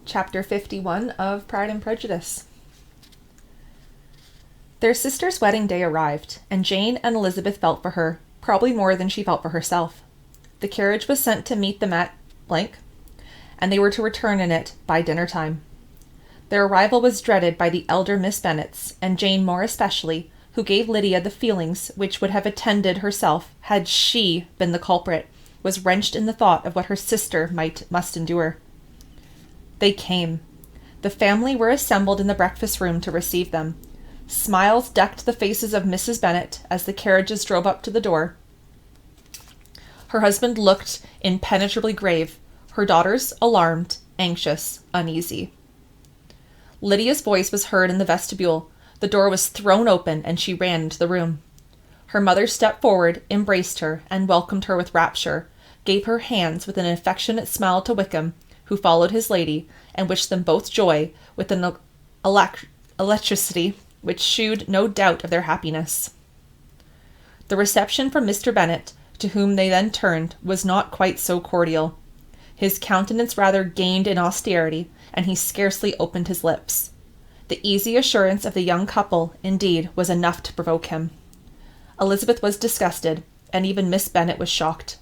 Chapter 51 of Pride and Prejudice. Their sister's wedding day arrived, and Jane and Elizabeth felt for her, probably more than she felt for herself. The carriage was sent to meet them at blank, and they were to return in it by dinner time. Their arrival was dreaded by the elder Miss Bennets, and Jane more especially, who gave Lydia the feelings which would have attended herself had she been the culprit, was wrenched in the thought of what her sister must endure. They came. The family were assembled in the breakfast room to receive them. Smiles decked the faces of Mrs. Bennet as the carriages drove up to the door. Her husband looked impenetrably grave, her daughters alarmed, anxious, uneasy. Lydia's voice was heard in the vestibule. The door was thrown open, and she ran into the room. Her mother stepped forward, embraced her, and welcomed her with rapture, gave her hands with an affectionate smile to Wickham, who followed his lady, and wished them both joy with an electricity which shewed no doubt of their happiness. The reception from Mr. Bennet, to whom they then turned, was not quite so cordial. His countenance rather gained in austerity, and he scarcely opened his lips. The easy assurance of the young couple, indeed, was enough to provoke him. Elizabeth was disgusted, and even Miss Bennet was shocked.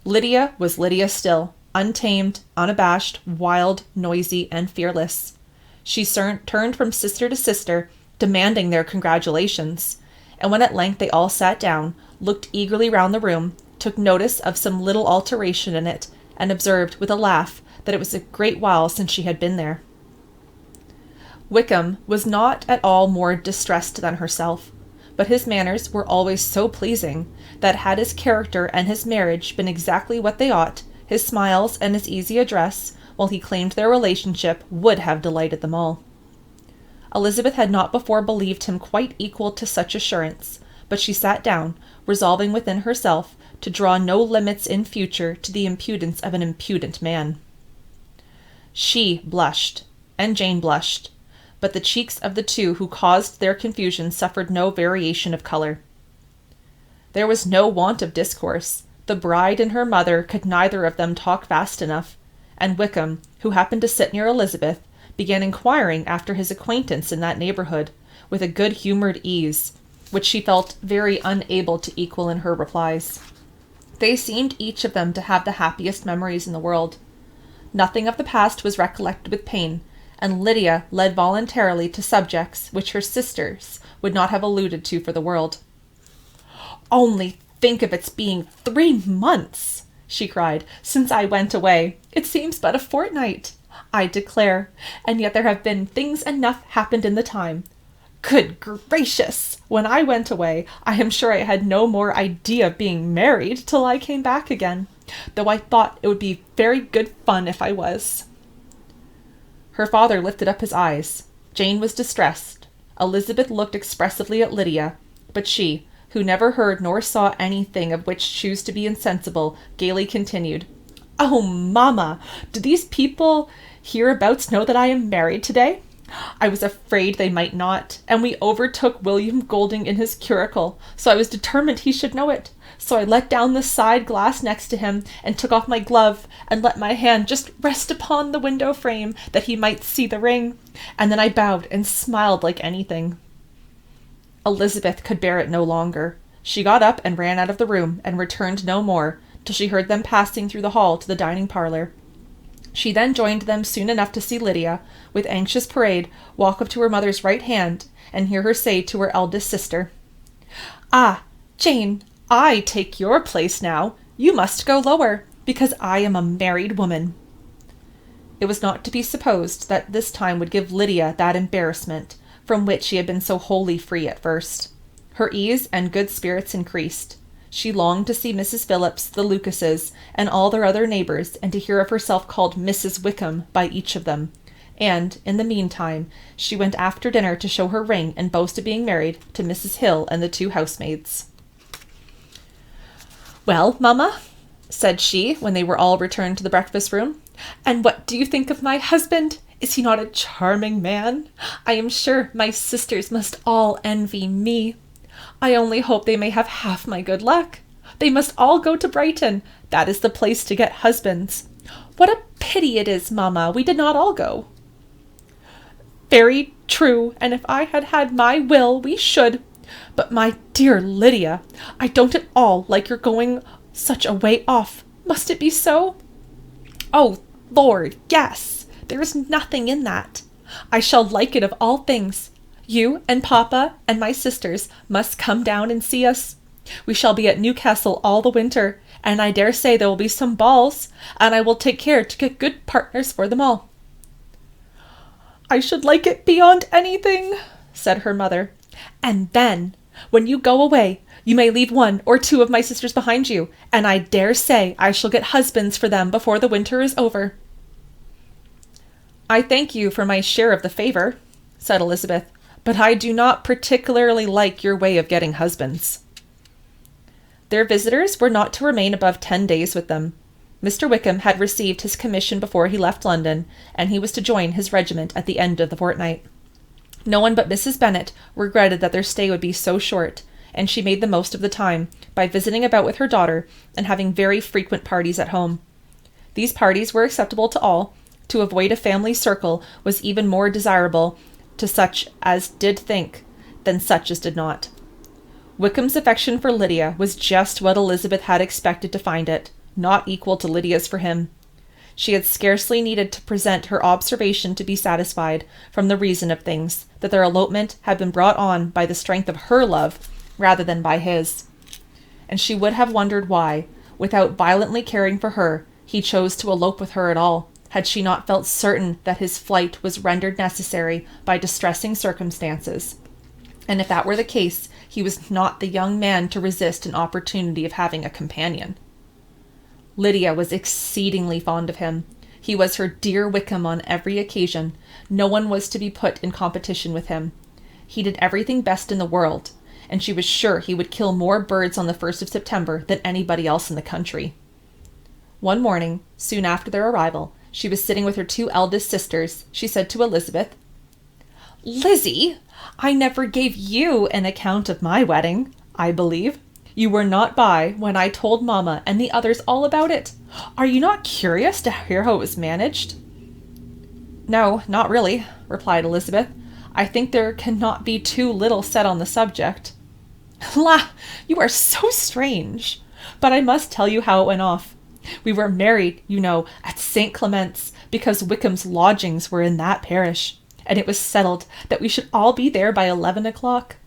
Lydia was Lydia still, untamed, unabashed, wild, noisy, and fearless. She turned from sister to sister, demanding their congratulations, and when at length they all sat down, looked eagerly round the room, took notice of some little alteration in it, and observed with a laugh that it was a great while since she had been there. Wickham was not at all more distressed than herself, but his manners were always so pleasing that had his character and his marriage been exactly what they ought, his smiles and his easy address, while he claimed their relationship, would have delighted them all. Elizabeth had not before believed him quite equal to such assurance, but she sat down, resolving within herself to draw no limits in future to the impudence of an impudent man. She blushed, and Jane blushed, but the cheeks of the two who caused their confusion suffered no variation of colour. There was no want of discourse. The bride and her mother could neither of them talk fast enough, and Wickham, who happened to sit near Elizabeth, began inquiring after his acquaintance in that neighbourhood, with a good-humoured ease, which she felt very unable to equal in her replies. They seemed each of them to have the happiest memories in the world. Nothing of the past was recollected with pain, and Lydia led voluntarily to subjects which her sisters would not have alluded to for the world. "Only think of its being 3 months," she cried, "since I went away. It seems but a fortnight, I declare, and yet there have been things enough happened in the time. Good gracious! When I went away, I am sure I had no more idea of being married till I came back again, though I thought it would be very good fun if I was." Her father lifted up his eyes. Jane was distressed. Elizabeth looked expressively at Lydia, but she, who never heard nor saw anything of which choose to be insensible, gaily continued, "Oh, mamma, do these people hereabouts know that I am married today? I was afraid they might not, and we overtook William Golding in his curricle, so I was determined he should know it. So I let down the side glass next to him, and took off my glove, and let my hand just rest upon the window frame, that he might see the ring, and then I bowed and smiled like anything." Elizabeth could bear it no longer. She got up and ran out of the room, and returned no more, till she heard them passing through the hall to the dining parlour. She then joined them soon enough to see Lydia, with anxious parade, walk up to her mother's right hand, and hear her say to her eldest sister, "Ah, Jane, I take your place now. You must go lower, because I am a married woman." It was not to be supposed that this time would give Lydia that embarrassment from which she had been so wholly free at first. Her ease and good spirits increased. She longed to see Mrs. Phillips, the Lucases, and all their other neighbours, and to hear of herself called Mrs. Wickham by each of them, and, in the meantime, she went after dinner to show her ring and boast of being married to Mrs. Hill and the 2 housemaids. "Well, mamma," said she, when they were all returned to the breakfast-room, "and what do you think of my husband? Is he not a charming man? I am sure my sisters must all envy me. I only hope they may have half my good luck. They must all go to Brighton. That is the place to get husbands. What a pity it is, mamma, we did not all go." "Very true, and if I had had my will, we should. But my dear Lydia, I don't at all like your going such a way off. Must it be so?" "Oh, Lord, yes. There is nothing in that. I shall like it of all things. You and Papa and my sisters must come down and see us. We shall be at Newcastle all the winter, and I dare say there will be some balls, and I will take care to get good partners for them all." "I should like it beyond anything," said her mother. "And then, when you go away, you may leave one or two of my sisters behind you, and I dare say I shall get husbands for them before the winter is over." "I thank you for my share of the favor," said Elizabeth, "but I do not particularly like your way of getting husbands." Their visitors were not to remain above 10 days with them. Mr. Wickham had received his commission before he left London, and he was to join his regiment at the end of the fortnight. No one but Mrs. Bennet regretted that their stay would be so short, and she made the most of the time by visiting about with her daughter and having very frequent parties at home. These parties were acceptable to all. To avoid a family circle was even more desirable to such as did think than such as did not. Wickham's affection for Lydia was just what Elizabeth had expected to find it, not equal to Lydia's for him. She had scarcely needed to present her observation to be satisfied, from the reason of things, that their elopement had been brought on by the strength of her love rather than by his. And she would have wondered why, without violently caring for her, he chose to elope with her at all, had she not felt certain that his flight was rendered necessary by distressing circumstances. And if that were the case, he was not the young man to resist an opportunity of having a companion. Lydia was exceedingly fond of him. He was her dear Wickham on every occasion. No one was to be put in competition with him. He did everything best in the world, and she was sure he would kill more birds on the 1st of September than anybody else in the country. One morning, soon after their arrival, she was sitting with her 2 eldest sisters. She said to Elizabeth, "Lizzie, I never gave you an account of my wedding, I believe. You were not by when I told Mamma and the others all about it. Are you not curious to hear how it was managed?" "No, not really," replied Elizabeth. "I think there cannot be too little said on the subject." "La, you are so strange. But I must tell you how it went off. We were married, you know, at St. Clement's, because Wickham's lodgings were in that parish, and it was settled that we should all be there by 11 o'clock.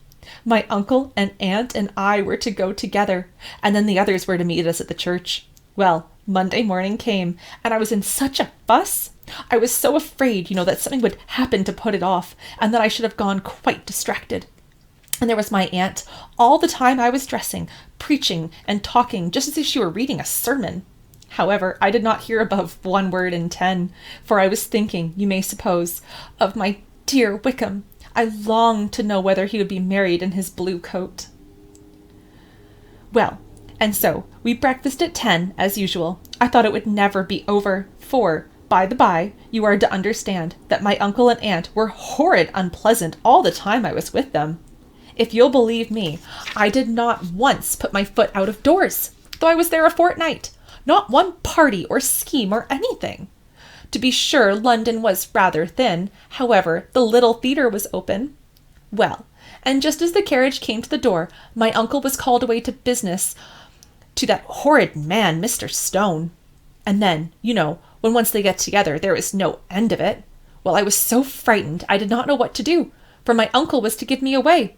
My uncle and aunt and I were to go together, and then the others were to meet us at the church. Well, Monday morning came, and I was in such a fuss. I was so afraid, you know, that something would happen to put it off, and that I should have gone quite distracted. And there was my aunt, all the time I was dressing, preaching and talking, just as if she were reading a sermon. However, I did not hear above 1 word in 10, for I was thinking, you may suppose, of my dear Wickham. I longed to know whether he would be married in his blue coat. Well, and so we breakfasted at 10, as usual. I thought it would never be over, for, by the by, you are to understand that my uncle and aunt were horrid unpleasant all the time I was with them. If you'll believe me, I did not once put my foot out of doors, though I was there a fortnight. Not one party or scheme or anything. To be sure, London was rather thin. However, the little theatre was open. Well, and just as the carriage came to the door, my uncle was called away to business to that horrid man, Mr. Stone. And then, you know, when once they get together, there is no end of it. Well, I was so frightened, I did not know what to do, for my uncle was to give me away.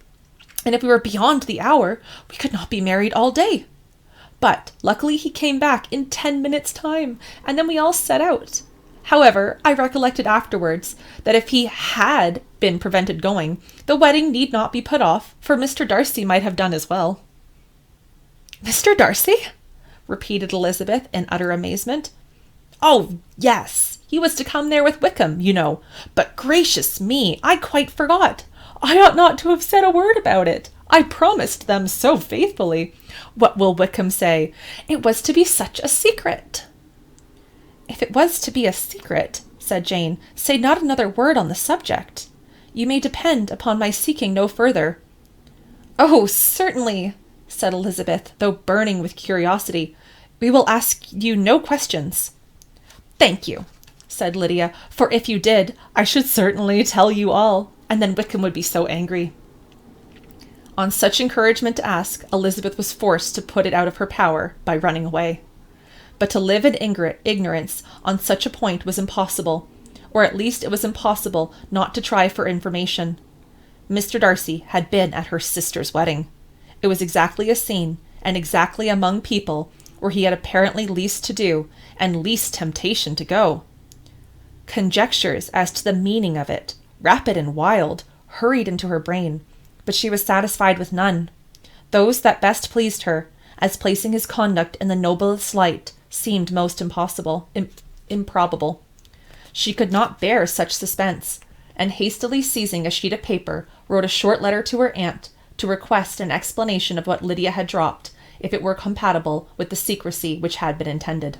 And if we were beyond the hour, we could not be married all day. But luckily he came back in 10 minutes' time, and then we all set out. However, I recollected afterwards that if he had been prevented going, the wedding need not be put off, for Mr. Darcy might have done as well. "Mr. Darcy?" repeated Elizabeth in utter amazement. "Oh, yes, he was to come there with Wickham, you know. But gracious me, I quite forgot. I ought not to have said a word about it. I promised them so faithfully. What will Wickham say? It was to be such a secret." "If it was to be a secret," said Jane, "say not another word on the subject. You may depend upon my seeking no further." "Oh, certainly," said Elizabeth, though burning with curiosity. "We will ask you no questions." "Thank you. said Lydia, "for if you did, I should certainly tell you all, and then Wickham would be so angry." On such encouragement to ask, Elizabeth was forced to put it out of her power by running away. But to live in ignorance on such a point was impossible, or at least it was impossible not to try for information. Mr. Darcy had been at her sister's wedding. It was exactly a scene, and exactly among people where he had apparently least to do and least temptation to go. Conjectures as to the meaning of it, rapid and wild, hurried into her brain, but she was satisfied with none. Those that best pleased her, as placing his conduct in the noblest light, seemed most improbable. She could not bear such suspense, and hastily seizing a sheet of paper, wrote a short letter to her aunt to request an explanation of what Lydia had dropped, if it were compatible with the secrecy which had been intended.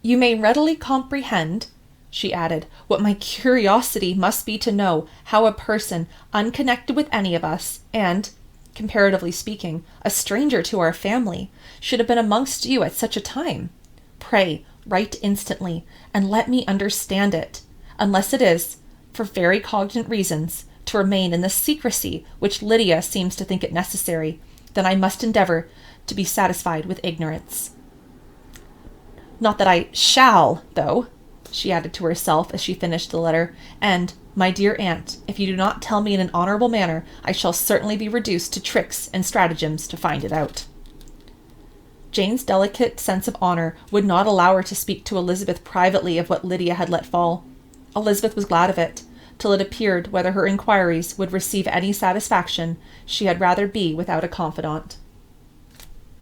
"You may readily comprehend," she added, "what my curiosity must be to know how a person unconnected with any of us, and, comparatively speaking, a stranger to our family, should have been amongst you at such a time. Pray, write instantly, and let me understand it, unless it is, for very cogent reasons, to remain in the secrecy which Lydia seems to think it necessary, then I must endeavour to be satisfied with ignorance. Not that I shall, though," she added to herself as she finished the letter, "and, my dear aunt, if you do not tell me in an honourable manner, I shall certainly be reduced to tricks and stratagems to find it out." Jane's delicate sense of honour would not allow her to speak to Elizabeth privately of what Lydia had let fall. Elizabeth was glad of it. Till it appeared whether her inquiries would receive any satisfaction, she had rather be without a confidant.